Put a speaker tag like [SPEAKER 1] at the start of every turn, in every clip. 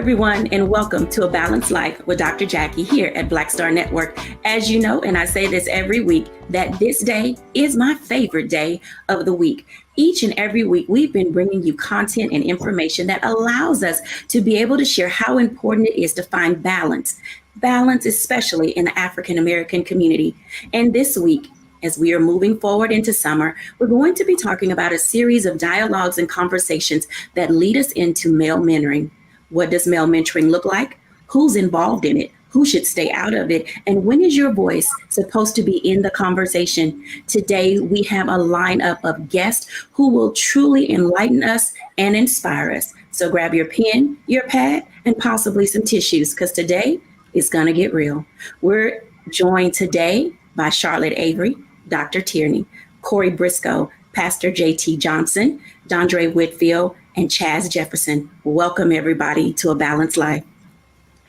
[SPEAKER 1] everyone, and welcome to A Balanced Life with Dr. Jacquie here at Black Star Network. As you know, and I say this every week, that this day is my favorite day of the week. Each and every week, we've been bringing you content and information that allows us to be able to share how important it is to find balance, especially in the African American community. And this week, as we are moving forward into summer, we're going to be talking about a series of dialogues and conversations that lead us into male mentoring. What does male mentoring look like? Who's involved in it? Who should stay out of it? And when is your voice supposed to be in the conversation? Today, we have a lineup of guests who will truly enlighten us and inspire us. So grab your pen, your pad, and possibly some tissues, because today is going to get real. We're joined today by Charlotte Avery, Dr. Tierney, Corey Briscoe, Pastor J.T. Johnson, Dondre Whitfield, and Chaz Jefferson. Welcome, everybody, to A Balanced Life.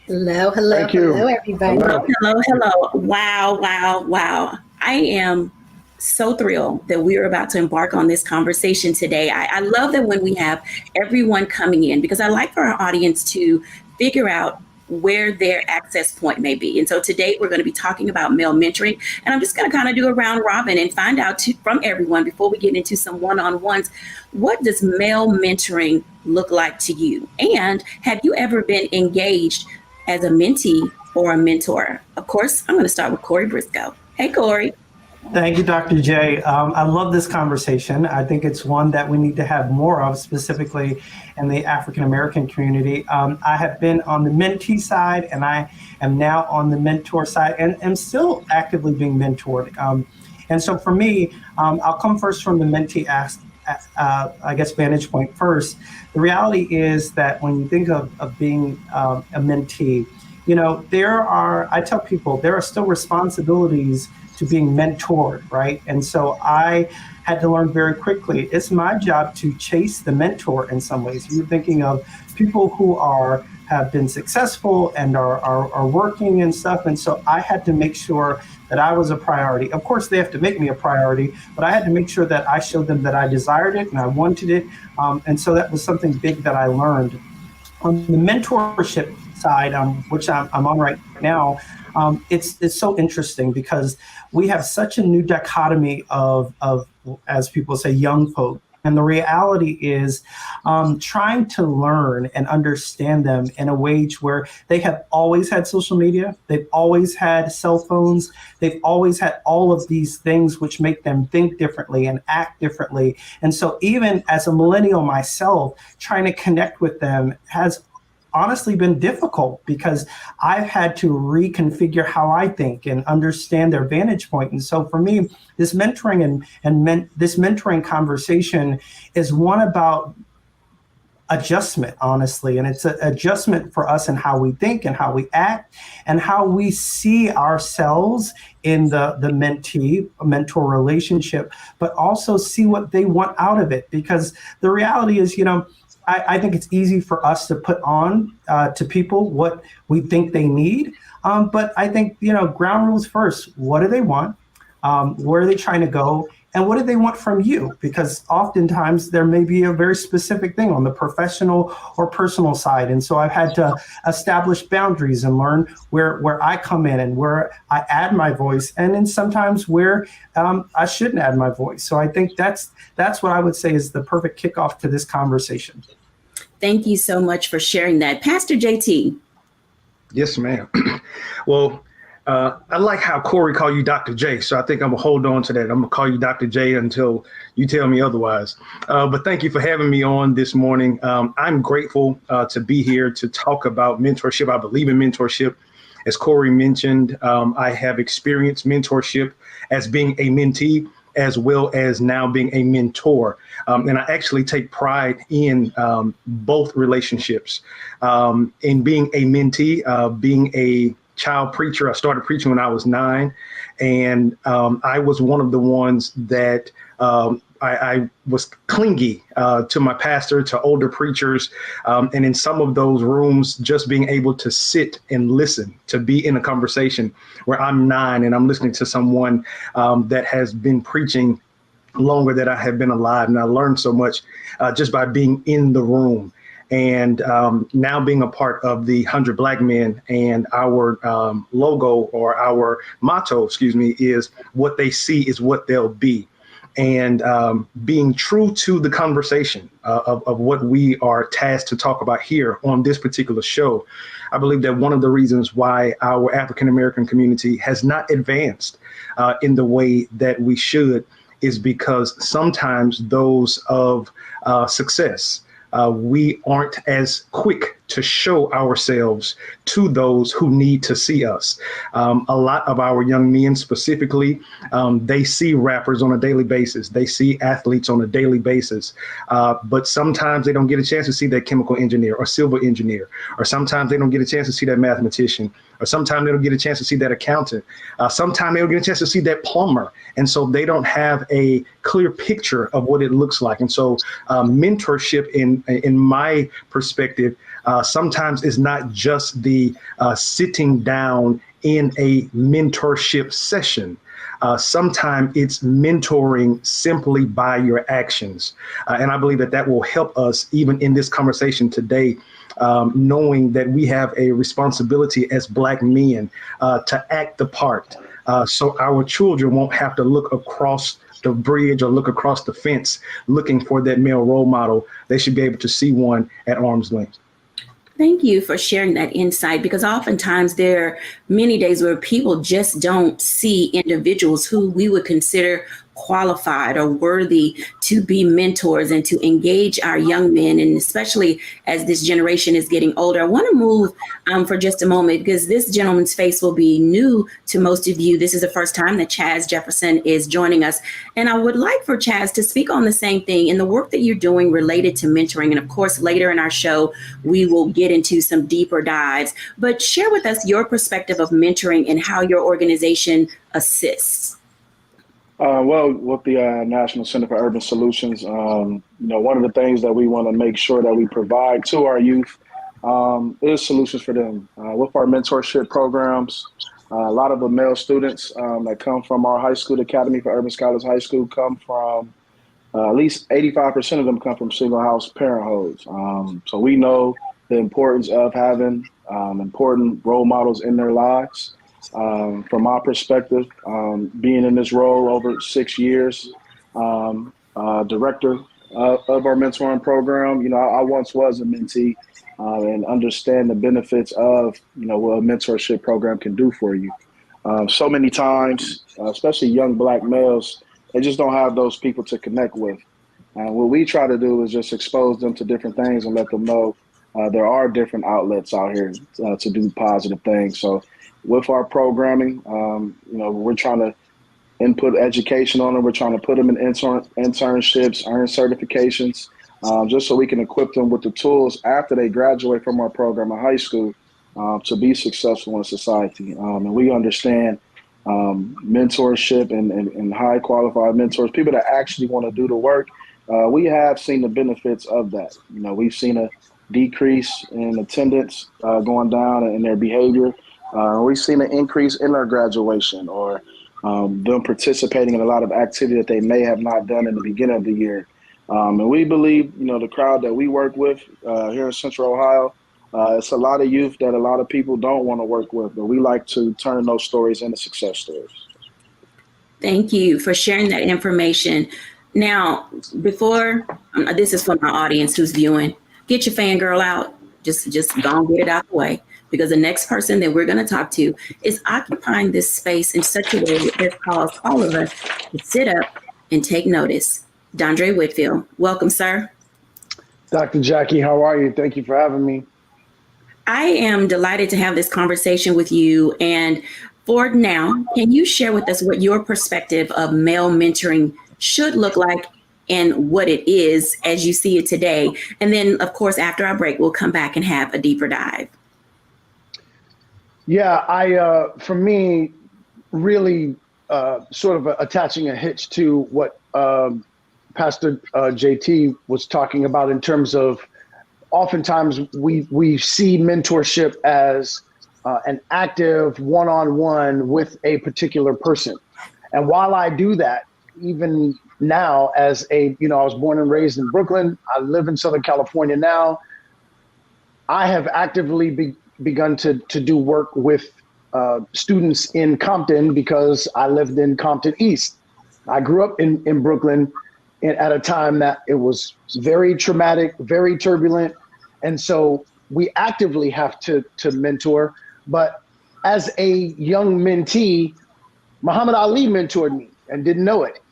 [SPEAKER 2] Hello, everybody.
[SPEAKER 1] Hello. Wow. I am so thrilled that we are about to embark on this conversation today. I love that when we have everyone coming in, because I like for our audience to figure out where their access point may be. And so today we're going to be talking about male mentoring. And I'm just going to kind of do a round robin and find out from everyone before we get into some one-on-ones, what does male mentoring look like to you? And have you ever been engaged as a mentee or a mentor? Of course, I'm going to start with Corey Briscoe. Hey, Corey.
[SPEAKER 3] Thank you, Dr. J. I love this conversation. I think it's one that we need to have more of, specifically in the African-American community. I have been on the mentee side, and I am now on the mentor side, and am still actively being mentored. And so for me, I'll come first from the mentee vantage point first. The reality is that when you think of being a mentee, I tell people there are still responsibilities to being mentored, right? And so I had to learn very quickly, it's my job to chase the mentor in some ways. You're thinking of people who have been successful and are working and stuff. And so I had to make sure that I was a priority. Of course, they have to make me a priority, but I had to make sure that I showed them that I desired it and I wanted it. And so that was something big that I learned. On the mentorship side, which I'm on right now, it's so interesting because we have such a new dichotomy of as people say, young folk. And the reality is trying to learn and understand them in a way where they have always had social media, they've always had cell phones, they've always had all of these things which make them think differently and act differently. And so even as a millennial myself, trying to connect with them has honestly been difficult because I've had to reconfigure how I think and understand their vantage point. And so for me, this mentoring this mentoring conversation is one about adjustment, honestly. And it's an adjustment for us in how we think and how we act and how we see ourselves in the mentee-mentor relationship, but also see what they want out of it. Because the reality is, I think it's easy for us to put on to people what we think they need. But I think, ground rules first. What do they want? Where are they trying to go? And what do they want from you? Because oftentimes there may be a very specific thing on the professional or personal side. And so I've had to establish boundaries and learn where I come in and where I add my voice, and then sometimes where I shouldn't add my voice. So I think that's what I would say is the perfect kickoff to this conversation.
[SPEAKER 1] Thank you so much for sharing that. Pastor JT.
[SPEAKER 4] Yes, ma'am. Well, I like how Corey called you Dr. J, so I think I'm going to hold on to that. I'm going to call you Dr. J until you tell me otherwise. But thank you for having me on this morning. I'm grateful to be here to talk about mentorship. I believe in mentorship. As Corey mentioned, I have experienced mentorship as being a mentee, as well as now being a mentor. And I actually take pride in both relationships. In being a mentee, being a child preacher. I started preaching when I was 9, and I was one of the ones that I was clingy to my pastor, to older preachers, and in some of those rooms, just being able to sit and listen, to be in a conversation where I'm 9 and I'm listening to someone that has been preaching longer than I have been alive. And I learned so much just by being in the room. And now being a part of the 100 Black Men, and our logo, or our motto, excuse me, is what they see is what they'll be. And being true to the conversation of what we are tasked to talk about here on this particular show, I believe that one of the reasons why our African American community has not advanced in the way that we should is because sometimes those of success, we aren't as quick to show ourselves to those who need to see us. A lot of our young men specifically, they see rappers on a daily basis. They see athletes on a daily basis. But sometimes they don't get a chance to see that chemical engineer or civil engineer, or sometimes they don't get a chance to see that mathematician, or sometimes they don't get a chance to see that accountant. Sometimes they don't get a chance to see that plumber. And so they don't have a clear picture of what it looks like. And so mentorship, in my perspective, sometimes is not just the sitting down in a mentorship session. Sometimes it's mentoring simply by your actions. And I believe that that will help us even in this conversation today, knowing that we have a responsibility as Black men to act the part, so our children won't have to look across the bridge or look across the fence looking for that male role model. They should be able to see one at arm's length.
[SPEAKER 1] Thank you for sharing that insight, because oftentimes there are many days where people just don't see individuals who we would consider qualified or worthy to be mentors and to engage our young men. And especially as this generation is getting older, I want to move for just a moment, because this gentleman's face will be new to most of you. This is the first time that Chaz Jefferson is joining us. And I would like for Chaz to speak on the same thing in the work that you're doing related to mentoring. And of course, later in our show, we will get into some deeper dives, but share with us your perspective of mentoring and how your organization assists.
[SPEAKER 5] Well, with the National Center for Urban Solutions, one of the things that we want to make sure that we provide to our youth is solutions for them. With our mentorship programs, a lot of the male students that come from our high school, the Academy for Urban Scholars High School, come from, at least 85% of them come from single house parenthoods. So we know the importance of having important role models in their lives. From my perspective, being in this role over 6 years, director of our mentoring program, I once was a mentee and understand the benefits of, what a mentorship program can do for you. So many times, especially young Black males, they just don't have those people to connect with. And what we try to do is just expose them to different things and let them know there are different outlets out here to do positive things. So with our programming, we're trying to input education on them. We're trying to put them in internships, earn certifications, just so we can equip them with the tools after they graduate from our program in high school to be successful in society. And we understand mentorship and high qualified mentors, people that actually want to do the work. We have seen the benefits of that. We've seen a decrease in attendance going down in their behavior. We've seen an increase in their graduation, or them participating in a lot of activity that they may have not done in the beginning of the year. And we believe, the crowd that we work with here in Central Ohio, it's a lot of youth that a lot of people don't want to work with, but we like to turn those stories into success stories.
[SPEAKER 1] Thank you for sharing that information. Now, before, this is for my audience who's viewing, get your fangirl out. Just go and get it out the way, because the next person that we're going to talk to is occupying this space in such a way that has caused all of us to sit up and take notice. Dondre Whitfield, welcome, sir.
[SPEAKER 6] Dr. Jacquie, how are you? Thank you for having me.
[SPEAKER 1] I am delighted to have this conversation with you. And for now, can you share with us what your perspective of male mentoring should look like and what it is as you see it today? And then, of course, after our break, we'll come back and have a deeper dive.
[SPEAKER 6] Yeah, for me, really sort of attaching a hitch to what Pastor JT was talking about in terms of oftentimes we see mentorship as an active one-on-one with a particular person. And while I do that, even now as I was born and raised in Brooklyn, I live in Southern California now. I have actively begun to do work with students in Compton because I lived in Compton East. I grew up in Brooklyn at a time that it was very traumatic, very turbulent. And so we actively have to mentor. But as a young mentee, Muhammad Ali mentored me and didn't know it.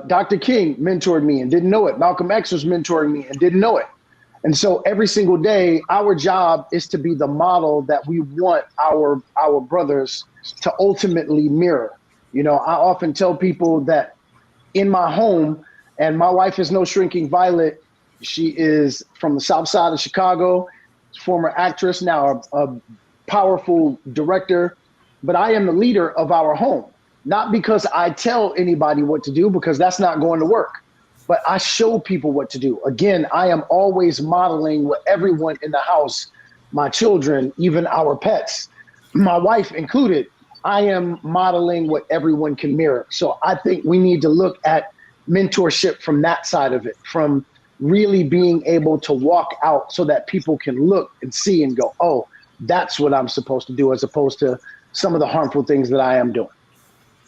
[SPEAKER 6] Dr. King mentored me and didn't know it. Malcolm X was mentoring me and didn't know it. And so every single day, our job is to be the model that we want our brothers to ultimately mirror. You know, I often tell people that in my home, and my wife is no shrinking violet. She is from the South Side of Chicago, former actress, now a powerful director. But I am the leader of our home, not because I tell anybody what to do, because that's not going to work. But I show people what to do. Again, I am always modeling what everyone in the house, my children, even our pets, my wife included, I am modeling what everyone can mirror. So I think we need to look at mentorship from that side of it, from really being able to walk out so that people can look and see and go, oh, that's what I'm supposed to do, as opposed to some of the harmful things that I am doing.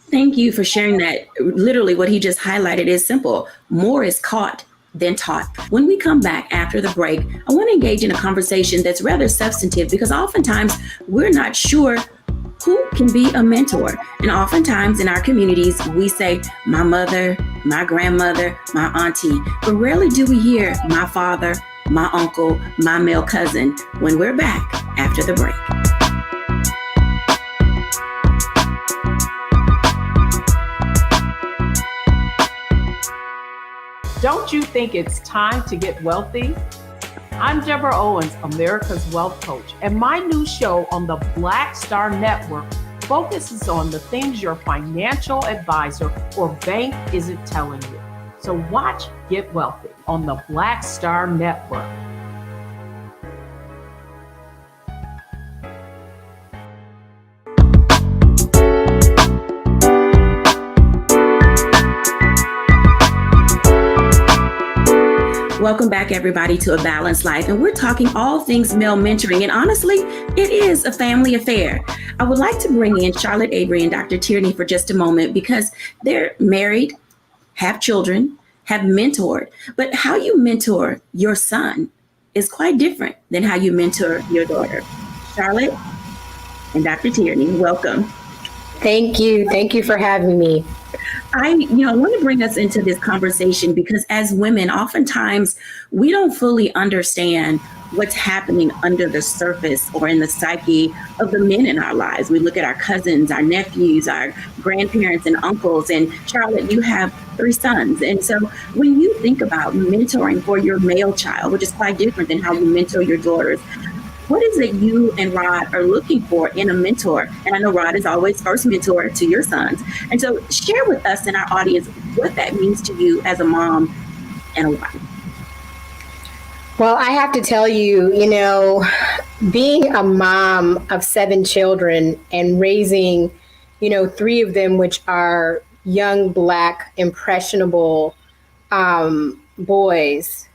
[SPEAKER 1] Thank you for sharing that. Literally what he just highlighted is simple. More is caught than taught. When we come back after the break, I want to engage in a conversation that's rather substantive, because oftentimes we're not sure who can be a mentor. And oftentimes in our communities, we say, my mother, my grandmother, my auntie, but rarely do we hear my father, my uncle, my male cousin, when we're back after the break.
[SPEAKER 7] Don't you think it's time to get wealthy? I'm Deborah Owens, America's Wealth Coach, and my new show on the Black Star Network focuses on the things your financial advisor or bank isn't telling you. So watch Get Wealthy on the Black Star Network.
[SPEAKER 1] Welcome back, everybody, to A Balanced Life. And we're talking all things male mentoring. And honestly, it is a family affair. I would like to bring in Charlotte Avery and Dr. Tierney for just a moment, because they're married, have children, have mentored. But how you mentor your son is quite different than how you mentor your daughter. Charlotte and Dr. Tierney, welcome.
[SPEAKER 2] Thank you. Thank you for having me.
[SPEAKER 1] I want to bring us into this conversation because as women, oftentimes we don't fully understand what's happening under the surface or in the psyche of the men in our lives. We look at our cousins, our nephews, our grandparents and uncles. And Charlotte, you have 3 sons. And so when you think about mentoring for your male child, which is quite different than how you mentor your daughters, what is it you and Rod are looking for in a mentor? And I know Rod is always first mentor to your sons. And so share with us and our audience what that means to you as a mom and a wife.
[SPEAKER 2] Well, I have to tell you, being a mom of 7 children and raising, 3 of them, which are young, Black, impressionable boys,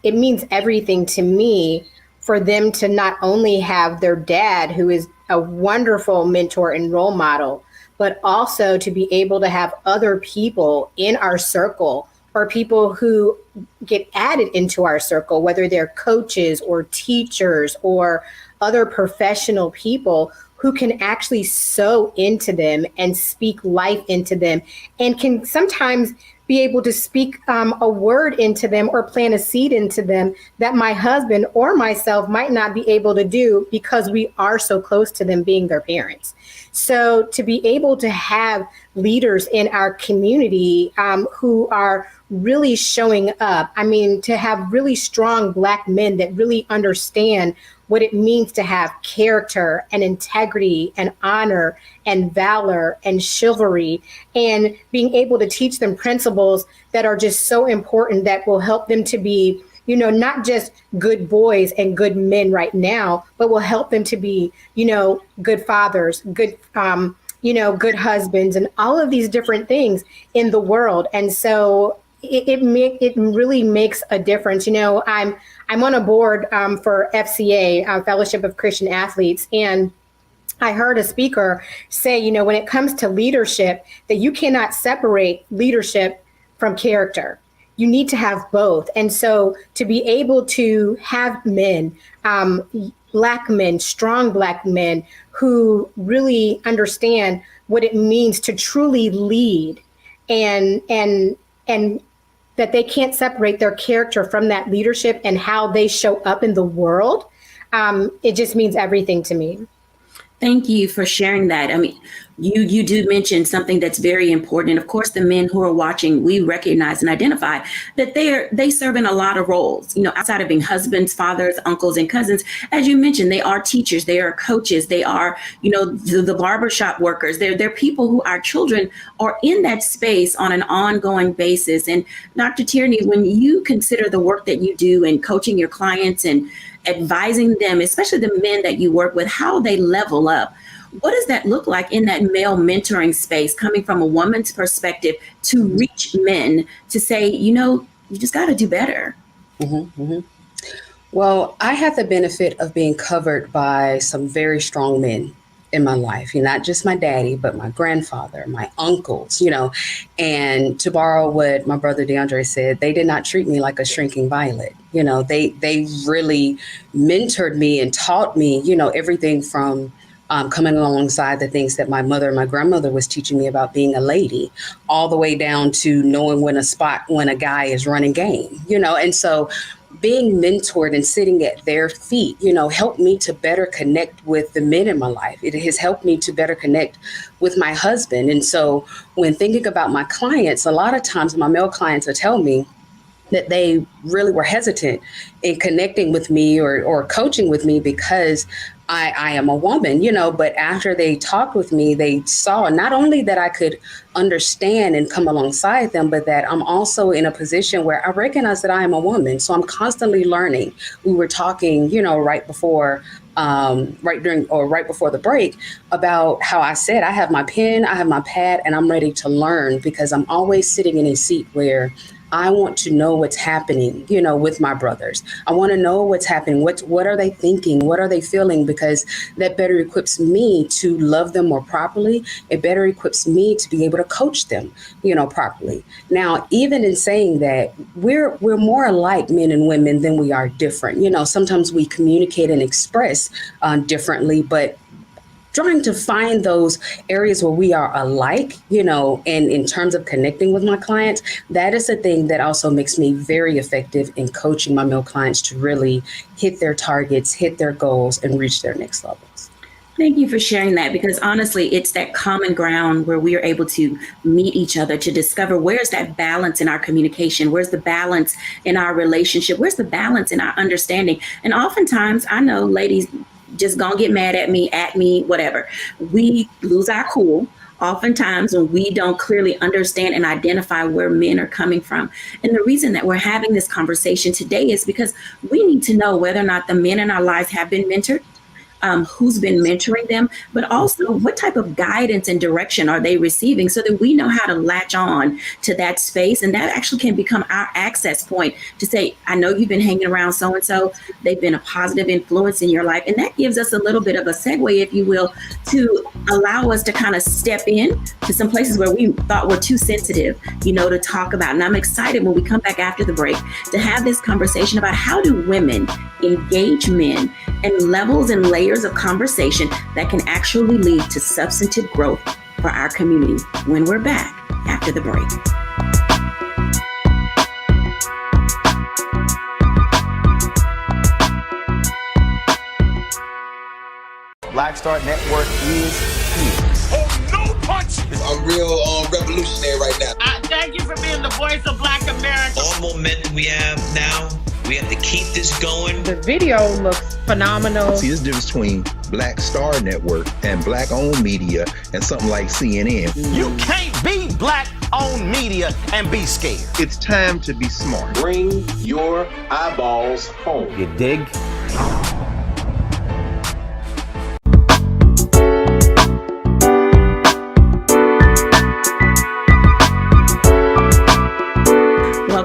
[SPEAKER 2] it means everything to me for them to not only have their dad, who is a wonderful mentor and role model, but also to be able to have other people in our circle or people who get added into our circle, whether they're coaches or teachers or other professional people who can actually sow into them and speak life into them and can sometimes be able to speak a word into them or plant a seed into them that my husband or myself might not be able to do because we are so close to them being their parents. So to be able to have leaders in our community who are really showing up, to have really strong Black men that really understand what it means to have character and integrity and honor and valor and chivalry, and being able to teach them principles that are just so important that will help them to be, not just good boys and good men right now, but will help them to be, good fathers, good, good husbands, and all of these different things in the world. And so it really makes a difference. I'm on a board for FCA, Fellowship of Christian Athletes, and I heard a speaker say, when it comes to leadership, that you cannot separate leadership from character. You need to have both. And so to be able to have men, Black men, strong Black men who really understand what it means to truly lead, and that they can't separate their character from that leadership and how they show up in the world, it just means everything to me.
[SPEAKER 1] Thank you for sharing that. I mean, you do mention something that's very important. And of course, the men who are watching, we recognize and identify that they serve in a lot of roles, outside of being husbands, fathers, uncles, and cousins. As you mentioned, they are teachers, they are coaches, they are, the barbershop workers. They're people who our children are in that space on an ongoing basis. And Dr. Tierney, when you consider the work that you do in coaching your clients and advising them, especially the men that you work with, how they level up, what does that look like in that male mentoring space, coming from a woman's perspective to reach men to say, you just got to do better?
[SPEAKER 8] Mm-hmm, mm-hmm. Well, I had the benefit of being covered by some very strong men in my life, not just my daddy, but my grandfather, my uncles, and to borrow what my brother Dondre said, they did not treat me like a shrinking violet. They really mentored me and taught me, everything from coming alongside the things that my mother and my grandmother was teaching me about being a lady, all the way down to knowing when a guy is running game, and so being mentored and sitting at their feet, helped me to better connect with the men in my life. It has helped me to better connect with my husband. And so when thinking about my clients, a lot of times my male clients will tell me that they really were hesitant in connecting with me or coaching with me because I am a woman, but after they talked with me, they saw not only that I could understand and come alongside them, but that I'm also in a position where I recognize that I am a woman. So I'm constantly learning. We were talking, right before the break about how I said, I have my pen, I have my pad, and I'm ready to learn because I'm always sitting in a seat where I want to know what's happening, with my brothers. I want to know what's happening. What are they thinking? What are they feeling? Because that better equips me to love them more properly. It better equips me to be able to coach them, properly. Now, even in saying that, we're more alike, men and women, than we are different. Sometimes we communicate and express differently, but trying to find those areas where we are alike, and in terms of connecting with my clients, that is a thing that also makes me very effective in coaching my male clients to really hit their targets, hit their goals, and reach their next levels.
[SPEAKER 1] Thank you for sharing that, because honestly, it's that common ground where we are able to meet each other, to discover where's that balance in our communication, where's the balance in our relationship, where's the balance in our understanding. And oftentimes, I know ladies just gonna get mad at me, whatever. We lose our cool oftentimes when we don't clearly understand and identify where men are coming from. And the reason that we're having this conversation today is because we need to know whether or not the men in our lives have been mentored, who's been mentoring them, but also what type of guidance and direction are they receiving so that we know how to latch on to that space. And that actually can become our access point to say, I know you've been hanging around so-and-so, they've been a positive influence in your life. And that gives us a little bit of a segue, if you will, to allow us to kind of step in to some places where we thought were too sensitive, to talk about. And I'm excited when we come back after the break to have this conversation about how do women engage men and levels and layers of conversation that can actually lead to substantive growth for our community when we're back after the break.
[SPEAKER 9] Black Star Network is here.
[SPEAKER 10] Oh, no punch!
[SPEAKER 11] I'm real revolutionary right now.
[SPEAKER 10] Thank you for being the voice of Black America.
[SPEAKER 12] All momentum we have now, we have to keep this going.
[SPEAKER 2] The video looks phenomenal.
[SPEAKER 13] See, there's a difference between Black Star Network and Black-owned media and something like CNN.
[SPEAKER 10] You can't be Black-owned media and be scared.
[SPEAKER 13] It's time to be smart.
[SPEAKER 14] Bring your eyeballs home.
[SPEAKER 9] You dig?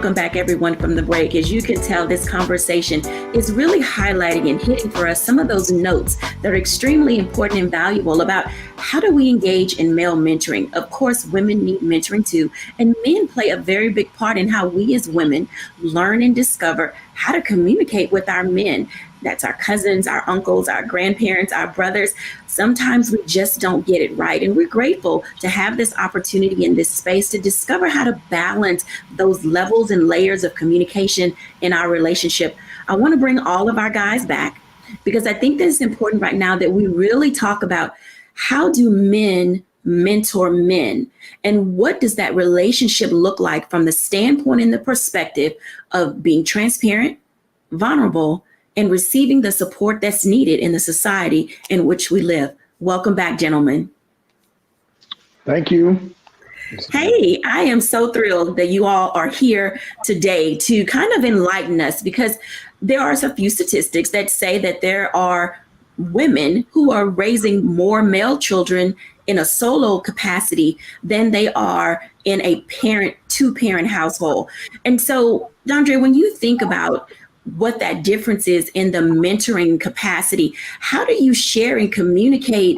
[SPEAKER 1] welcome back everyone from the break. As you can tell, this conversation is really highlighting and hitting for us some of those notes that are extremely important and valuable about how do we engage in male mentoring. Of course, women need mentoring too, and men play a very big part in how we as women learn and discover how to communicate with our men. That's our cousins, our uncles, our grandparents, our brothers. Sometimes we just don't get it right. And we're grateful to have this opportunity in this space to discover how to balance those levels and layers of communication in our relationship. I want to bring all of our guys back because I think that it's important right now that we really talk about how do men mentor men, and what does that relationship look like from the standpoint and the perspective of being transparent, vulnerable, and receiving the support that's needed in the society in which we live. Welcome back, gentlemen.
[SPEAKER 6] Thank you.
[SPEAKER 1] Hey, I am so thrilled that you all are here today to kind of enlighten us, because there are a few statistics that say that there are women who are raising more male children in a solo capacity than they are in a two-parent household. And so, Dondre, when you think about what that difference is in the mentoring capacity, how do you share and communicate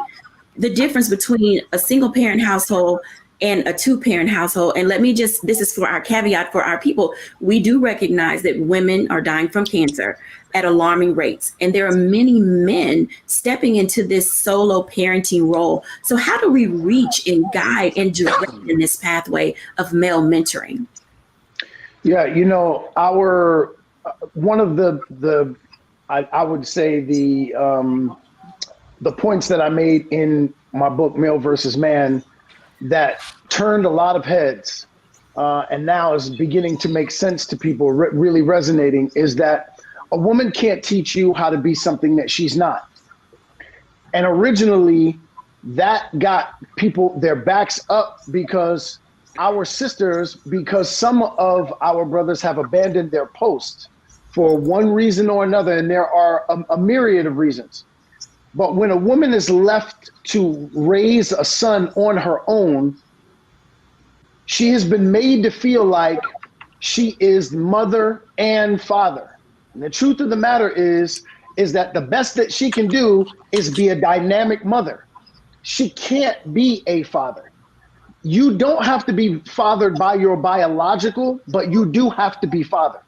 [SPEAKER 1] the difference between a single parent household and a two-parent household? And let me just, this is for our caveat for our people, we do recognize that women are dying from cancer at alarming rates. And there are many men stepping into this solo parenting role. So how do we reach and guide and direct in this pathway of male mentoring?
[SPEAKER 6] Yeah, one of the I would say the points that I made in my book, Male versus Man, that turned a lot of heads and now is beginning to make sense to people, really resonating, is that a woman can't teach you how to be something that she's not. And originally that got people their backs up because some of our brothers have abandoned their post for one reason or another, and there are a myriad of reasons. But when a woman is left to raise a son on her own, she has been made to feel like she is mother and father. And the truth of the matter is that the best that she can do is be a dynamic mother. She can't be a father. You don't have to be fathered by your biological, but you do have to be fathered,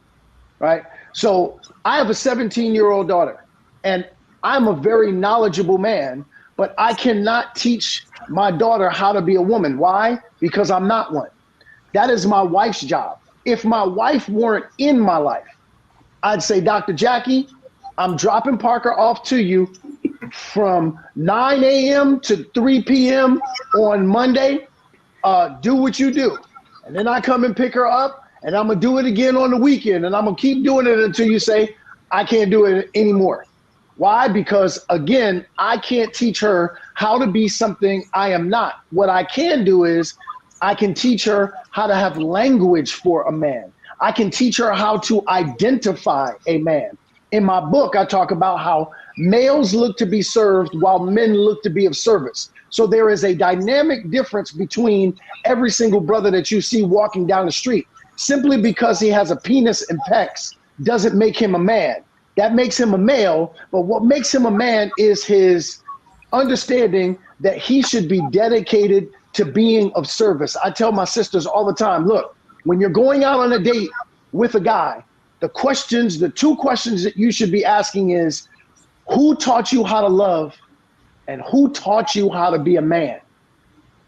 [SPEAKER 6] right? So I have a 17-year-old daughter, and I'm a very knowledgeable man, but I cannot teach my daughter how to be a woman. Why? Because I'm not one. That is my wife's job. If my wife weren't in my life, I'd say, Dr. Jacquie, I'm dropping Parker off to you from 9 a.m. to 3 p.m. on Monday. Do what you do. And then I come and pick her up, and I'm going to do it again on the weekend. And I'm going to keep doing it until you say, I can't do it anymore. Why? Because, again, I can't teach her how to be something I am not. What I can do is I can teach her how to have language for a man. I can teach her how to identify a man. In my book, I talk about how males look to be served while men look to be of service. So there is a dynamic difference between every single brother that you see walking down the street. Simply because he has a penis and pecs doesn't make him a man. That makes him a male, but what makes him a man is his understanding that he should be dedicated to being of service. I tell my sisters all the time, look, when you're going out on a date with a guy, the two questions that you should be asking is, who taught you how to love and who taught you how to be a man?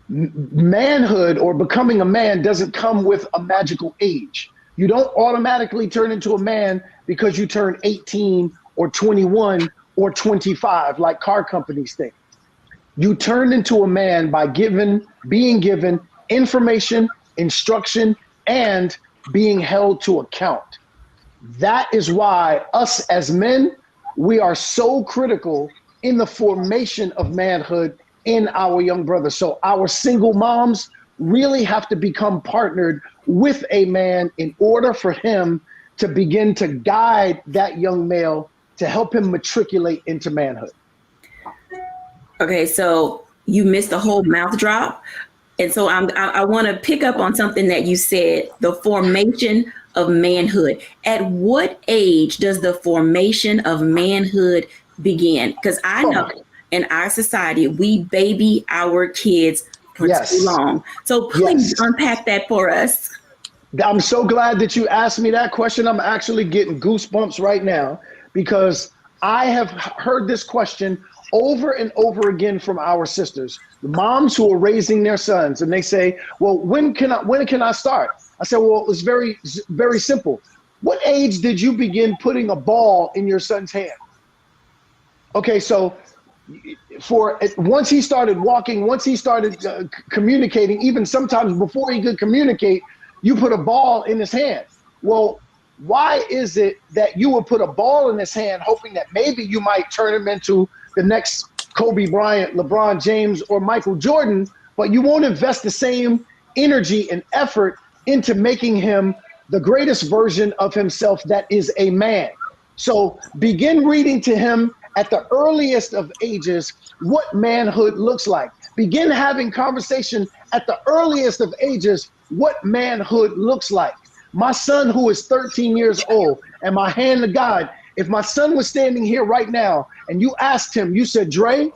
[SPEAKER 6] Manhood or becoming a man doesn't come with a magical age. You don't automatically turn into a man because you turn 18 or 21 or 25, like car companies think. You turn into a man by being given information, instruction, and being held to account. That is why us as men, we are so critical in the formation of manhood in our young brothers. So our single moms really have to become partnered with a man in order for him to begin to guide that young male to help him matriculate into manhood.
[SPEAKER 1] Okay, so you missed the whole mouth drop. And so I want to pick up on something that you said, the formation of manhood. At what age does the formation of manhood begin? Because I know in our society, we baby our kids for too long. So please unpack that for us.
[SPEAKER 6] I'm so glad that you asked me that question. I'm actually getting goosebumps right now because I have heard this question over and over again from our sisters, the moms who are raising their sons, and they say, well, when can I start? I said, well, it's very, very simple. What age did you begin putting a ball in your son's hand? Okay, so once he started walking, once he started communicating, even sometimes before he could communicate, you put a ball in his hand. Well, why is it that you would put a ball in his hand hoping that maybe you might turn him into the next Kobe Bryant, LeBron James, or Michael Jordan, but you won't invest the same energy and effort into making him the greatest version of himself that is a man? So begin reading to him at the earliest of ages what manhood looks like. Begin having conversation at the earliest of ages what manhood looks like. My son, who is 13 years old, and my hand to God, if my son was standing here right now and you asked him, you said, Dre,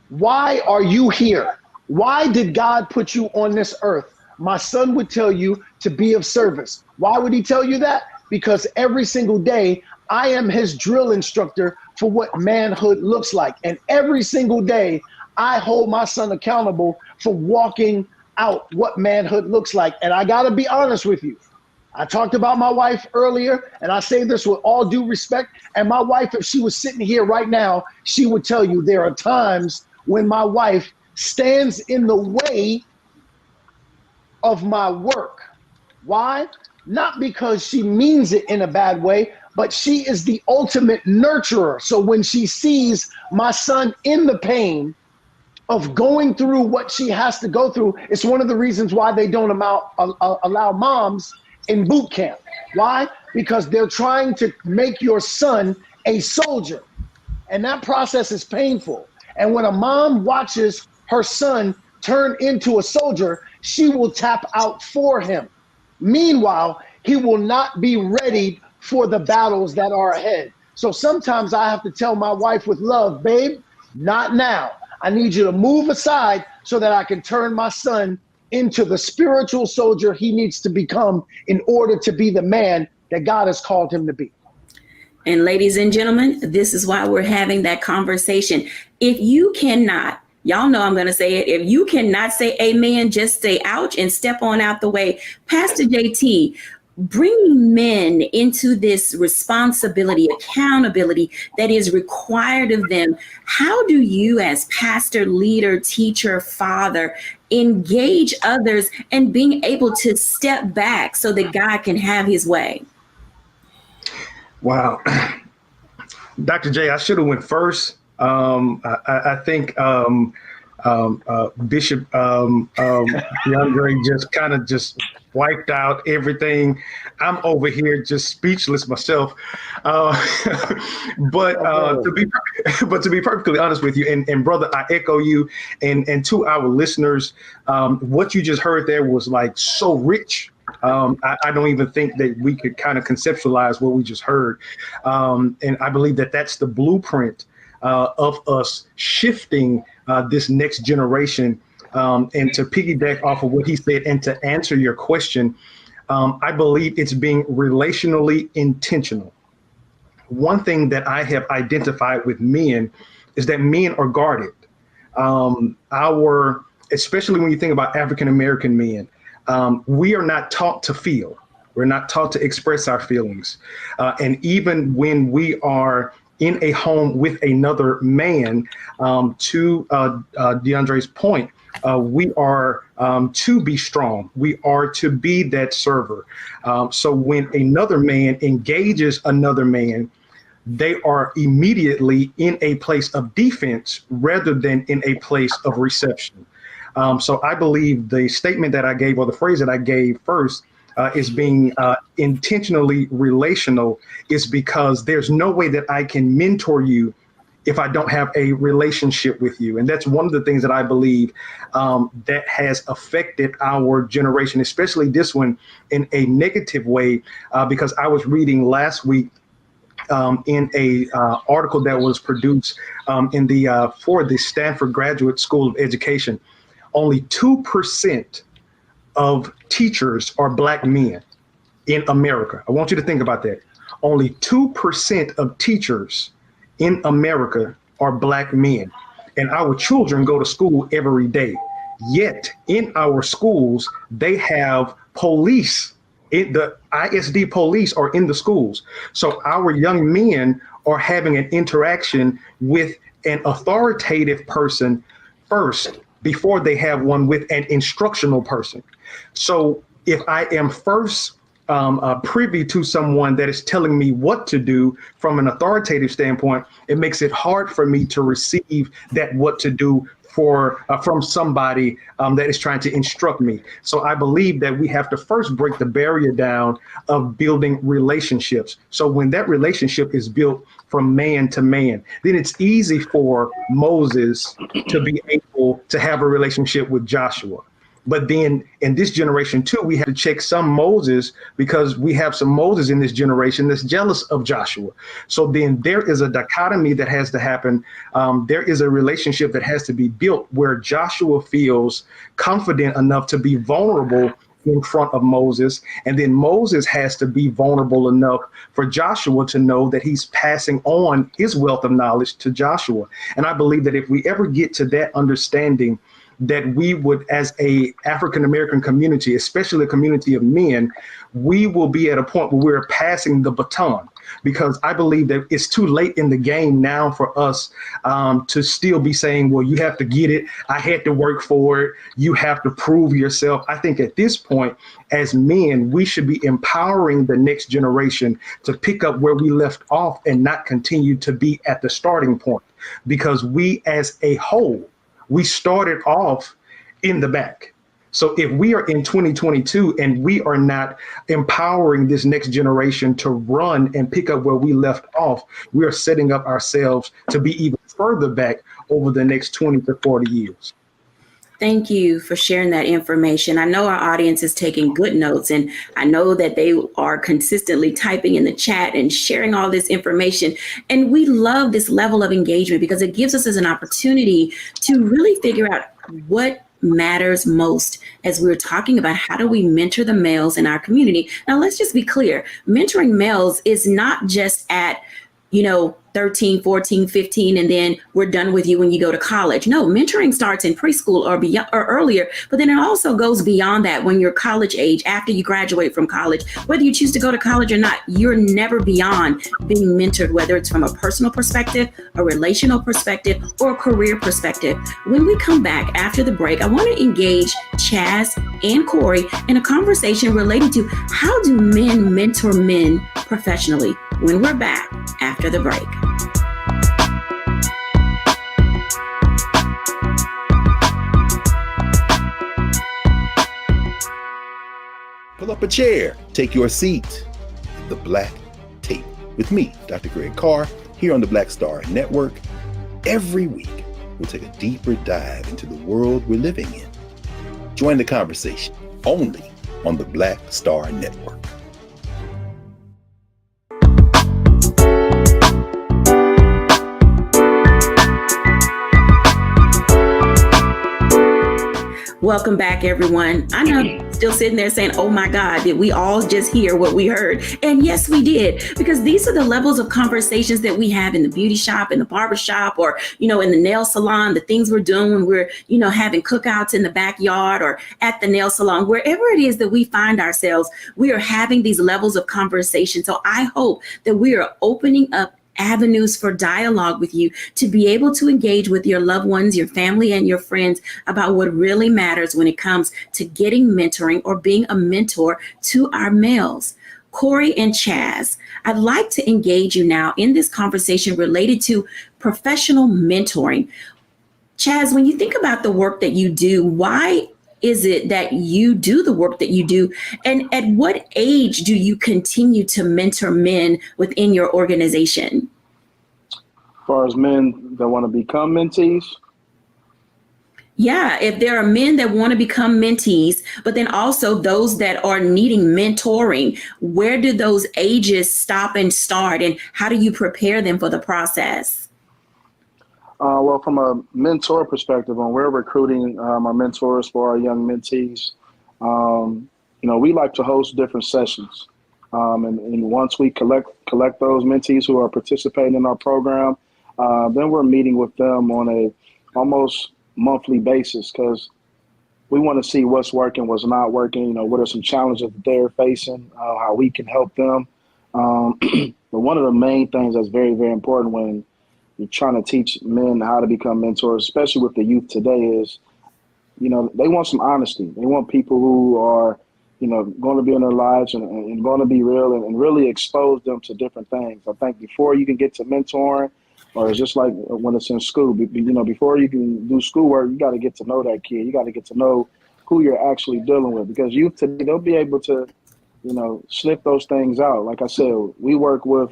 [SPEAKER 6] why are you here? Why did God put you on this earth? My son would tell you to be of service. Why would he tell you that? Because every single day I am his drill instructor for what manhood looks like. And every single day I hold my son accountable for walking out what manhood looks like. And I got to be honest with you. I talked about my wife earlier, and I say this with all due respect. And my wife, if she was sitting here right now, she would tell you there are times when my wife stands in the way of my work. Why? Not because she means it in a bad way, but she is the ultimate nurturer. So when she sees my son in the pain of going through what she has to go through, it's one of the reasons why they don't allow moms in boot camp. Why? Because they're trying to make your son a soldier. And that process is painful. And when a mom watches her son turn into a soldier, she will tap out for him. Meanwhile, he will not be ready for the battles that are ahead. So sometimes I have to tell my wife with love, babe, not now. I need you to move aside so that I can turn my son into the spiritual soldier he needs to become in order to be the man that God has called him to be.
[SPEAKER 1] And ladies and gentlemen, this is why we're having that conversation. If you cannot, y'all know I'm going to say it, if you cannot say amen, just say ouch and step on out the way. Pastor JT, bringing men into this responsibility, accountability that is required of them. How do you, as pastor, leader, teacher, father, engage others and being able to step back so that God can have his way?
[SPEAKER 4] Wow. Dr. J, I should have went first. I think Bishop Dondre just kind of just wiped out everything. I'm over here just speechless myself. But to be perfectly honest with you, and brother, I echo you, and to our listeners, what you just heard there was like so rich. I don't even think that we could kind of conceptualize what we just heard. And I believe that that's the blueprint of us shifting this next generation. And to piggyback off of what he said and to answer your question, I believe it's being relationally intentional. One thing that I have identified with men is that men are guarded. Especially when you think about African-American men, we are not taught to feel. We're not taught to express our feelings. And even when we are in a home with another man, to DeAndre's point, we are to be strong. We are to be that server. So when another man engages another man, they are immediately in a place of defense rather than in a place of reception. So I believe the statement that I gave, or the phrase that I gave first, is being intentionally relational, is because there's no way that I can mentor you if I don't have a relationship with you. And that's one of the things that I believe that has affected our generation, especially this one, in a negative way, because I was reading last week in a article that was produced in the for the Stanford Graduate School of Education. Only 2% of teachers are Black men in America. I want you to think about that. Only 2% of teachers in America are Black men, and our children go to school every day. Yet in our schools, they have police. The ISD police are in the schools. So our young men are having an interaction with an authoritative person first before they have one with an instructional person. So if I am first privy to someone that is telling me what to do from an authoritative standpoint, it makes it hard for me to receive that what to do from somebody that is trying to instruct me. So I believe that we have to first break the barrier down of building relationships. So when that relationship is built from man to man, then it's easy for Moses to be able to have a relationship with Joshua. But then in this generation too, we have to check some Moses, because we have some Moses in this generation that's jealous of Joshua. So then there is a dichotomy that has to happen. There is a relationship that has to be built where Joshua feels confident enough to be vulnerable in front of Moses. And then Moses has to be vulnerable enough for Joshua to know that he's passing on his wealth of knowledge to Joshua. And I believe that if we ever get to that understanding, that we would, as a African-American community, especially a community of men, we will be at a point where we're passing the baton, because I believe that it's too late in the game now for us to still be saying, well, you have to get it. I had to work for it. You have to prove yourself. I think at this point, as men, we should be empowering the next generation to pick up where we left off and not continue to be at the starting point, because we as a whole, we started off in the back. So if we are in 2022 and we are not empowering this next generation to run and pick up where we left off, we are setting up ourselves to be even further back over the next 20 to 40 years.
[SPEAKER 1] Thank you for sharing that information. I know our audience is taking good notes, and I know that they are consistently typing in the chat and sharing all this information. And we love this level of engagement because it gives us as an opportunity to really figure out what matters most as we're talking about how do we mentor the males in our community. Now, let's just be clear. Mentoring males is not just at, 13, 14, 15, and then we're done with you when you go to college. No, mentoring starts in preschool or beyond or earlier, but then it also goes beyond that when you're college age, after you graduate from college. Whether you choose to go to college or not, you're never beyond being mentored, whether it's from a personal perspective, a relational perspective, or a career perspective. When we come back after the break, I want to engage Chaz and Corey in a conversation related to how do men mentor men professionally, when we're back after the break.
[SPEAKER 13] Pull up a chair, take your seat. The Black Tape with me, Dr. Greg Carr, here on the Black Star Network. Every week, we'll take a deeper dive into the world we're living in. Join the conversation only on the Black Star Network.
[SPEAKER 1] Welcome back, everyone. I know still sitting there saying, oh my God, did we all just hear what we heard? And yes, we did, because these are the levels of conversations that we have in the beauty shop, in the barber shop, or, in the nail salon, the things we're doing when we're, having cookouts in the backyard or at the nail salon, wherever it is that we find ourselves, we are having these levels of conversation. So I hope that we are opening up avenues for dialogue with you to be able to engage with your loved ones, your family, and your friends about what really matters when it comes to getting mentoring or being a mentor to our males. Corey and Chaz, I'd like to engage you now in this conversation related to professional mentoring. Chaz, when you think about the work that you do, why is it that you do the work that you do? And at what age do you continue to mentor men within your organization?
[SPEAKER 5] far as men that want to become mentees.
[SPEAKER 1] Yeah, if there are men that want to become mentees, but then also those that are needing mentoring, where do those ages stop and start, and how do you prepare them for the process?
[SPEAKER 5] Well, from a mentor perspective, when we're recruiting our mentors for our young mentees, we like to host different sessions. And once we collect those mentees who are participating in our program, then we're meeting with them on a almost monthly basis, because we want to see what's working, what's not working, what are some challenges that they're facing, how we can help them. But one of the main things that's very, very important when you're trying to teach men how to become mentors, especially with the youth today, is, they want some honesty. They want people who are, going to be in their lives and going to be real and really expose them to different things. I think before you can get to mentoring, or it's just like when it's in school, before you can do schoolwork, you got to get to know that kid. You got to get to know who you're actually dealing with, because youth today, they'll be able to, sniff those things out. Like I said, we work with,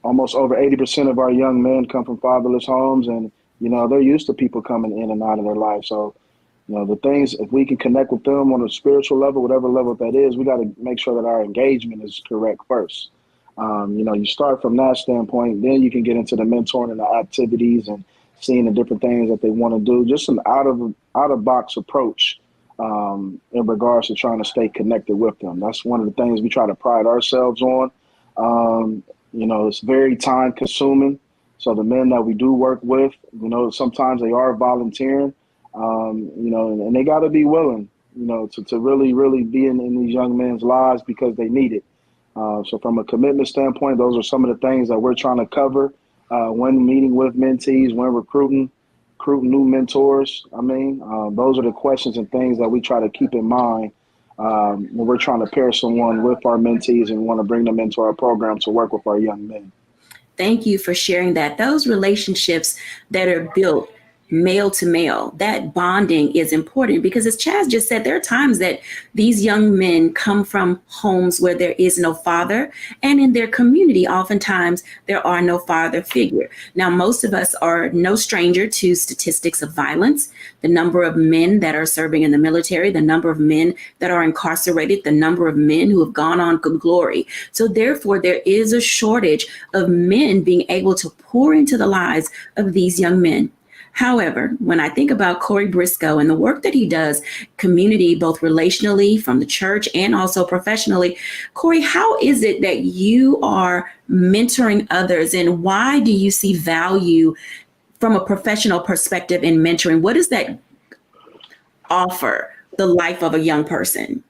[SPEAKER 5] almost over 80% of our young men come from fatherless homes, and, they're used to people coming in and out of their life. So, the things, if we can connect with them on a spiritual level, whatever level that is, we got to make sure that our engagement is correct first. You start from that standpoint, then you can get into the mentoring and the activities and seeing the different things that they want to do. Just an out of box approach in regards to trying to stay connected with them. That's one of the things we try to pride ourselves on. It's very time consuming. So the men that we do work with, sometimes they are volunteering, and they got to be willing, to really, really be in these young men's lives because they need it. So from a commitment standpoint, those are some of the things that we're trying to cover when meeting with mentees, when recruiting new mentors. Those are the questions and things that we try to keep in mind when we're trying to pair someone with our mentees and want to bring them into our program to work with our young men.
[SPEAKER 1] Thank you for sharing that. Those relationships that are built male to male, that bonding is important, because as Chaz just said, there are times that these young men come from homes where there is no father, and in their community, oftentimes there are no father figure. Now, most of us are no stranger to statistics of violence, the number of men that are serving in the military, the number of men that are incarcerated, the number of men who have gone on to glory. So therefore, there is a shortage of men being able to pour into the lives of these young men. However, when I think about Corey Briscoe and the work that he does, community, both relationally from the church and also professionally, Corey, how is it that you are mentoring others, and why do you see value from a professional perspective in mentoring? What does that offer the life of a young person?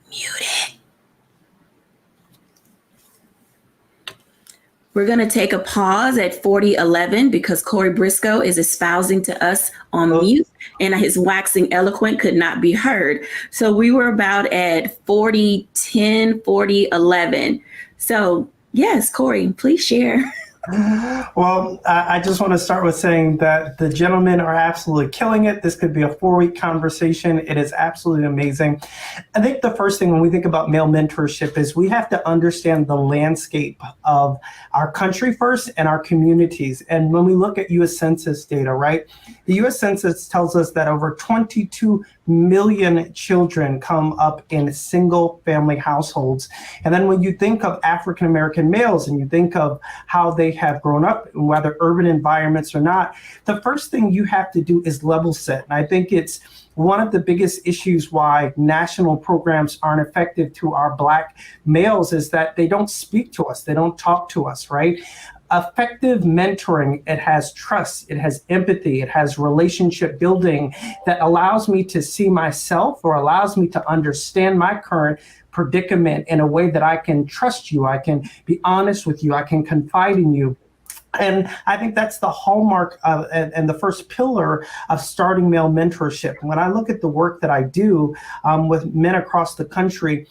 [SPEAKER 1] Muted. We're going to take a pause at 40:11 because Corey Briscoe is espousing to us on mute, and his waxing eloquent could not be heard. So we were about at 40:10, 40:11. So yes, Corey, please share.
[SPEAKER 3] Well, I just want to start with saying that the gentlemen are absolutely killing it. This could be a 4-week conversation. It is absolutely amazing. I think the first thing when we think about male mentorship is we have to understand the landscape of our country first and our communities. And when we look at U.S. Census data, right, the U.S. Census tells us that over 22 million children come up in single family households. And then when you think of African American males and you think of how they have grown up, whether urban environments or not, the first thing you have to do is level set. And I think it's one of the biggest issues why national programs aren't effective to our Black males is that they don't speak to us. They don't talk to us, right? Effective mentoring, it has trust, it has empathy, it has relationship building that allows me to see myself or allows me to understand my current predicament in a way that I can trust you, I can be honest with you, I can confide in you. And I think that's the hallmark of, and the first pillar of starting male mentorship. When I look at the work that I do with men across the country,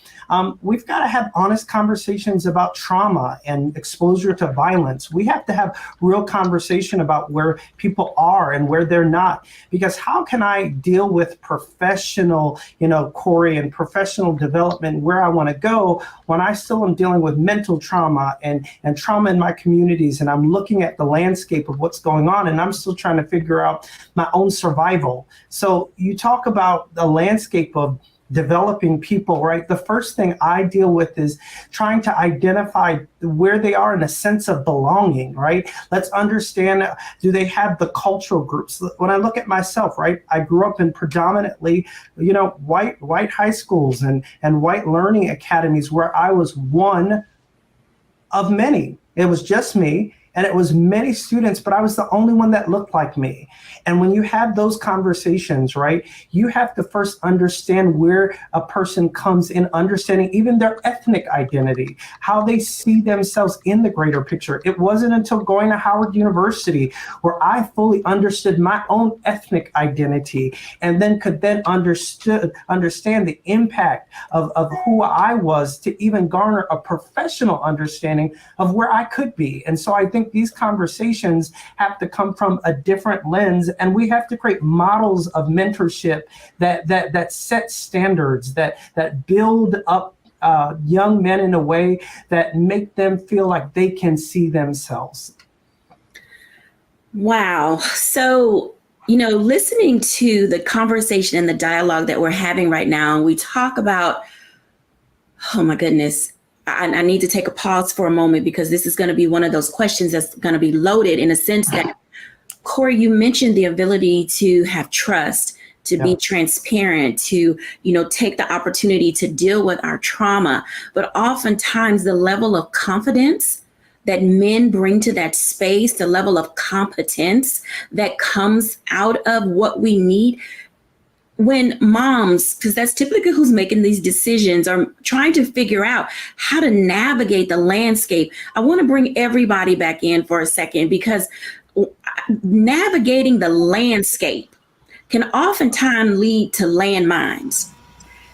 [SPEAKER 3] we've got to have honest conversations about trauma and exposure to violence. We have to have real conversation about where people are and where they're not. Because how can I deal with professional, Corey, and professional development where I want to go when I still am dealing with mental trauma and trauma in my communities, and I'm looking at the landscape of what's going on, and I'm still trying to figure out my own survival. So you talk about the landscape of developing people, right? The first thing I deal with is trying to identify where they are in a sense of belonging, right? Let's understand, do they have the cultural groups? When I look at myself, right, I grew up in predominantly, white high schools and white learning academies where I was one of many. It was just me, and it was many students, but I was the only one that looked like me. And when you have those conversations, right, you have to first understand where a person comes in, understanding even their ethnic identity, how they see themselves in the greater picture. It wasn't until going to Howard University where I fully understood my own ethnic identity, and then could then understand the impact of who I was to even garner a professional understanding of where I could be. And so I think these conversations have to come from a different lens, and we have to create models of mentorship that set standards, that build up young men in a way that make them feel like they can see themselves.
[SPEAKER 1] Wow. So, listening to the conversation and the dialogue that we're having right now, we talk about, oh my goodness, I need to take a pause for a moment, because this is going to be one of those questions that's going to be loaded, in a sense that, Corey, you mentioned the ability to have trust, to be transparent, to, take the opportunity to deal with our trauma. But oftentimes the level of confidence that men bring to that space, the level of competence that comes out of what we need, when moms, because that's typically who's making these decisions, are trying to figure out how to navigate the landscape. I want to bring everybody back in for a second, because navigating the landscape can oftentimes lead to landmines.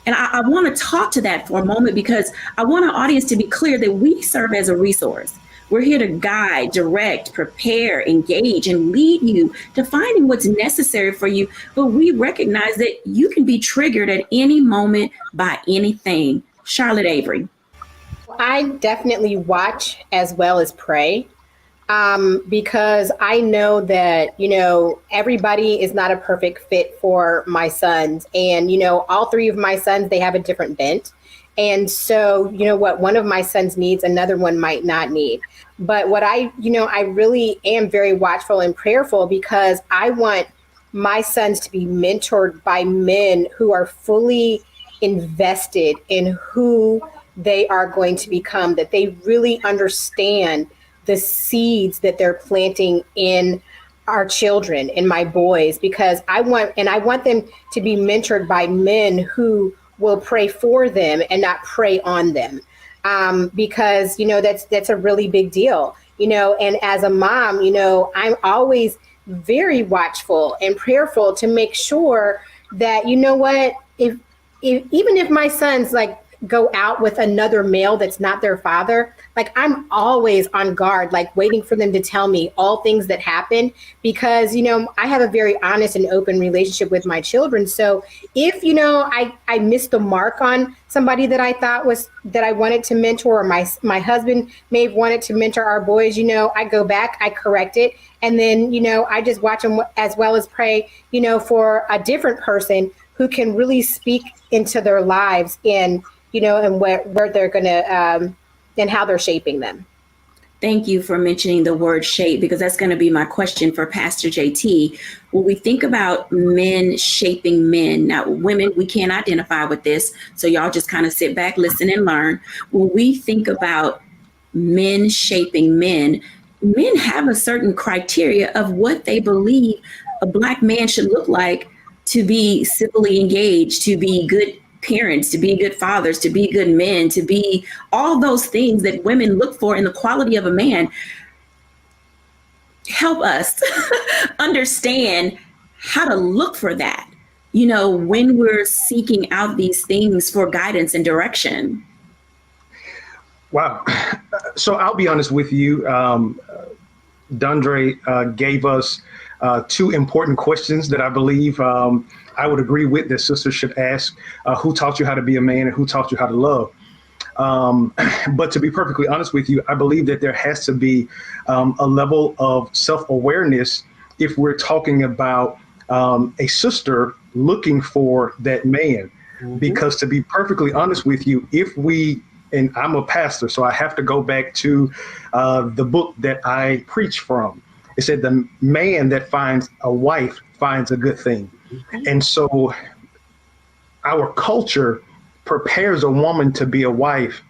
[SPEAKER 1] And I want to talk to that for a moment, because I want our audience to be clear that we serve as a resource. We're here to guide, direct, prepare, engage, and lead you to finding what's necessary for you. But we recognize that you can be triggered at any moment by anything. Charlotte Avery.
[SPEAKER 2] I definitely watch as well as pray, because I know that, everybody is not a perfect fit for my sons. And, all three of my sons, they have a different bent. And so, what one of my sons needs, another one might not need. But what I really am very watchful and prayerful, because I want my sons to be mentored by men who are fully invested in who they are going to become, that they really understand the seeds that they're planting in our children, in my boys, because I want them to be mentored by men who will pray for them and not pray on them. Because, that's a really big deal, and as a mom, I'm always very watchful and prayerful to make sure that, if even if my sons go out with another male that's not their father, I'm always on guard, waiting for them to tell me all things that happen, because, I have a very honest and open relationship with my children. So if, I missed the mark on somebody that I thought that I wanted to mentor, or my husband may have wanted to mentor our boys, I go back, I correct it. And then, I just watch them as well as pray, for a different person who can really speak into their lives and where they're going to, and how they're shaping them.
[SPEAKER 1] Thank you for mentioning the word shape, because that's going to be my question for Pastor JT. When we think about men shaping men, now women, we can't identify with this, so y'all just kind of sit back, listen, and learn. When we think about men shaping men, men have a certain criteria of what they believe a Black man should look like to be civilly engaged, to be good parents, to be good fathers, to be good men, to be all those things that women look for in the quality of a man. help us understand how to look for that, you know, when we're seeking out these things for guidance and direction.
[SPEAKER 4] Wow. So I'll be honest with you. Dondre gave us two important questions that I believe I would agree with that sisters should ask. Who taught you how to be a man and who taught you how to love? But to be perfectly honest with you, I believe that there has to be a level of self-awareness if we're talking about a sister looking for that man. Because to be perfectly honest with you, if we, and I'm a pastor, so I have to go back to the book that I preach from. It said the man that finds a wife finds a good thing. And so our culture prepares a woman to be a wife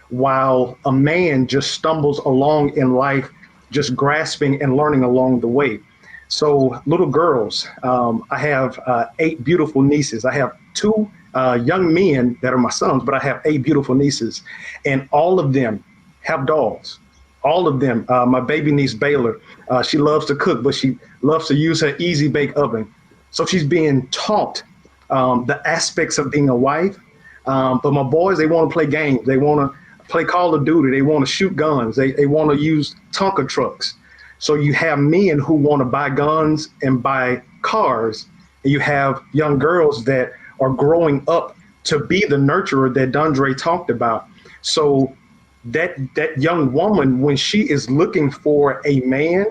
[SPEAKER 4] while a man just stumbles along in life, just grasping and learning along the way. So little girls, I have 8 beautiful nieces. I have 2 young men that are my sons, but I have 8 beautiful nieces, and all of them have dolls. All of them. My baby niece Baylor, she loves to cook, but she loves to use her easy bake oven. So she's being taught the aspects of being a wife. But my boys, they want to play games. They want to play Call of Duty. They want to shoot guns. They want to use Tonka trucks. So you have men who want to buy guns and buy cars, and you have young girls that are growing up to be the nurturer that Dondre talked about. So that young woman, when she is looking for a man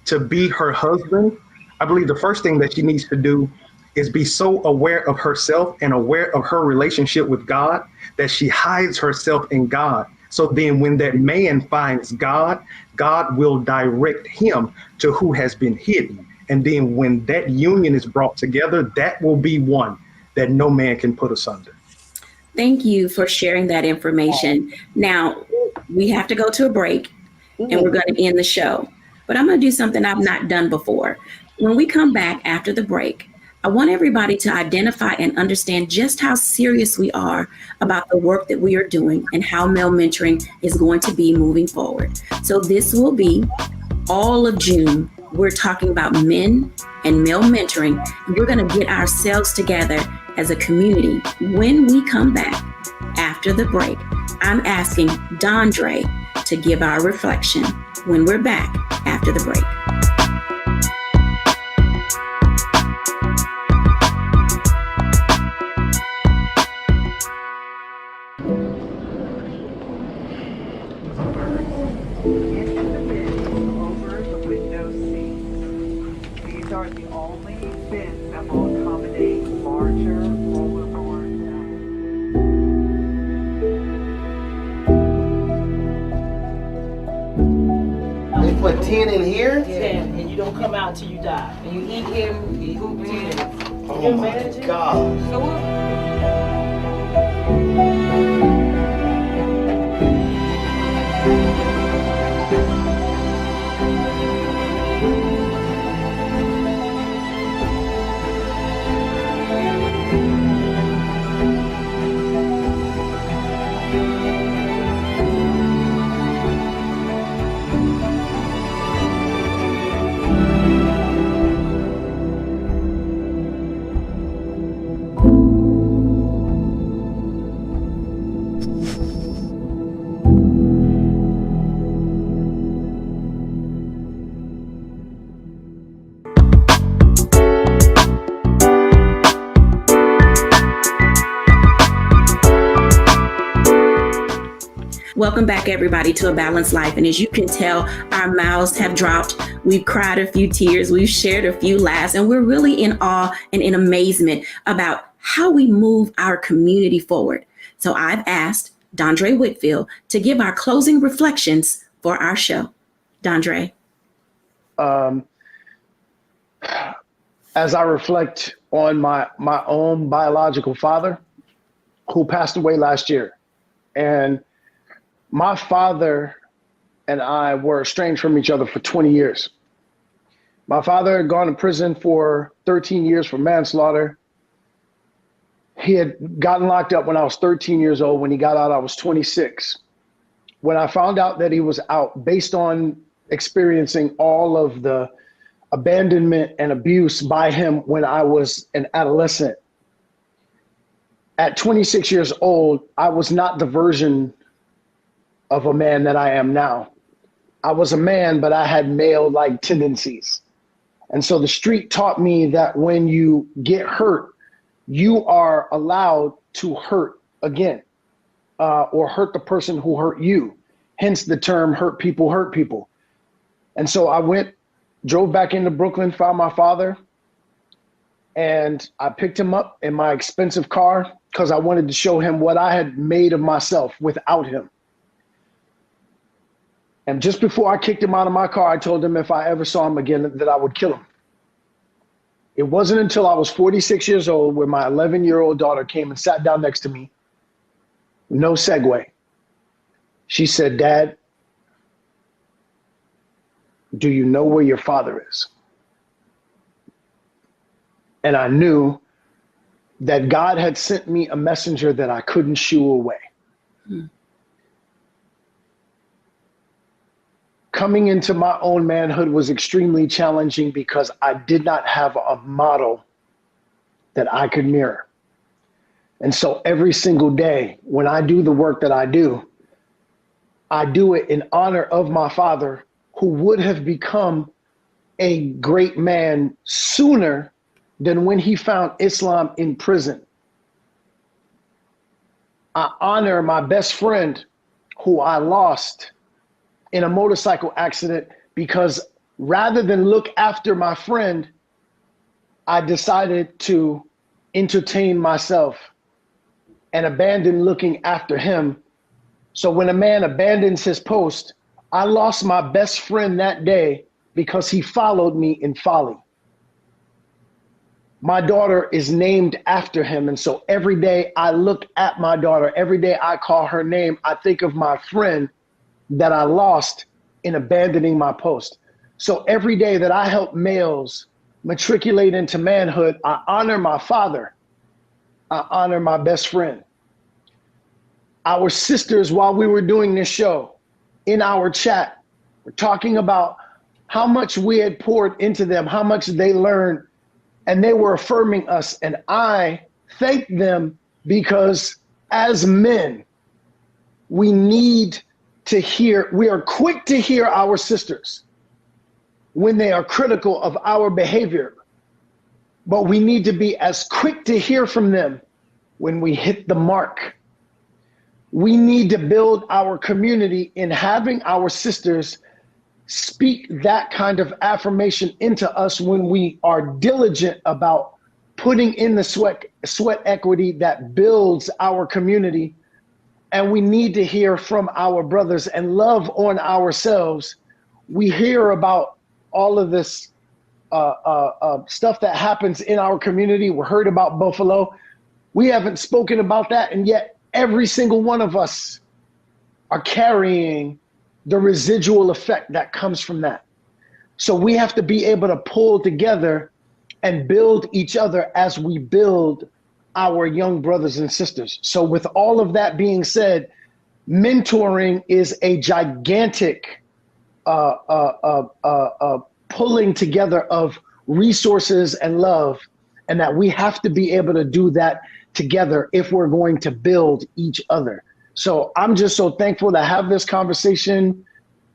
[SPEAKER 4] to be her husband, I believe the first thing that she needs to do is be so aware of herself and aware of her relationship with God that she hides herself in God. So then when that man finds God, God will direct him to who has been hidden. And then when that union is brought together, that will be one that no man can put asunder.
[SPEAKER 1] Thank you for sharing that information. Now, we have to go to a break and we're going to end the show. But I'm going to do something I've not done before. When we come back after the break, I want everybody to identify and understand just how serious we are about the work that we are doing and how male mentoring is going to be moving forward. So this will be all of June. We're talking about men and male mentoring, and we're going to get ourselves together as a community. When we come back after the break, I'm asking Dondre to give our reflection when we're back after the break.
[SPEAKER 15] Put 10 in here?
[SPEAKER 16] 10, and you don't come out till you die. And you eat him, you eat 10.
[SPEAKER 15] Oh my God.
[SPEAKER 1] Welcome back, everybody, to A Balanced Life. And as you can tell, our mouths have dropped. We've cried a few tears. We've shared a few laughs. And we're really in awe and in amazement about how we move our community forward. So I've asked Dondre Whitfield to give our closing reflections for our show. Dondre.
[SPEAKER 6] As I reflect on my own biological father, who passed away last year, and my father and I were estranged from each other for 20 years. My father had gone to prison for 13 years for manslaughter. He had gotten locked up when I was 13 years old. When he got out, I was 26. When I found out that he was out, based on experiencing all of the abandonment and abuse by him when I was an adolescent. At 26 years old, I was not the version of a man that I am now. I was a man, but I had male-like tendencies. And so the street taught me that when you get hurt, you are allowed to hurt again, or hurt the person who hurt you. Hence the term hurt people. And so I drove back into Brooklyn, found my father, and I picked him up in my expensive car because I wanted to show him what I had made of myself without him. And just before I kicked him out of my car, I told him if I ever saw him again, that I would kill him. It wasn't until I was 46 years old where my 11-year-old daughter came and sat down next to me. No segue. She said, "Dad, do you know where your father is?" And I knew that God had sent me a messenger that I couldn't shoo away. Coming into my own manhood was extremely challenging because I did not have a model that I could mirror. And so every single day when I do the work that I do it in honor of my father, who would have become a great man sooner than when he found Islam in prison. I honor my best friend who I lost in a motorcycle accident because rather than look after my friend, I decided to entertain myself and abandon looking after him. So when a man abandons his post, I lost my best friend that day because he followed me in folly. My daughter is named after him. And so every day I look at my daughter, every day I call her name, I think of my friend that I lost in abandoning my post. So every day that I help males matriculate into manhood, I honor my father. I honor my best friend. Our sisters, while we were doing this show, in our chat, were talking about how much we had poured into them, how much they learned, and they were affirming us. And I thank them because as men, we are quick to hear our sisters when they are critical of our behavior, but we need to be as quick to hear from them when we hit the mark. We need to build our community in having our sisters speak that kind of affirmation into us when we are diligent about putting in the sweat equity that builds our community. And we need to hear from our brothers and love on ourselves. We hear about all of this stuff that happens in our community. We heard about Buffalo. We haven't spoken about that, and yet every single one of us are carrying the residual effect that comes from that. So we have to be able to pull together and build each other as we build our young brothers and sisters. So with all of that being said, mentoring is a gigantic pulling together of resources and love, and that we have to be able to do that together if we're going to build each other. So I'm just so thankful to have this conversation.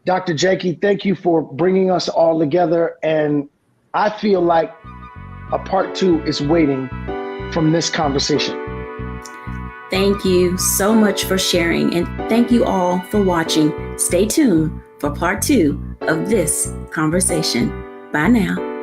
[SPEAKER 6] Dr. Jacquie, thank you for bringing us all together. And I feel like a part 2 is waiting from this conversation.
[SPEAKER 1] Thank you so much for sharing, and thank you all for watching. Stay tuned for part 2 of this conversation. Bye now.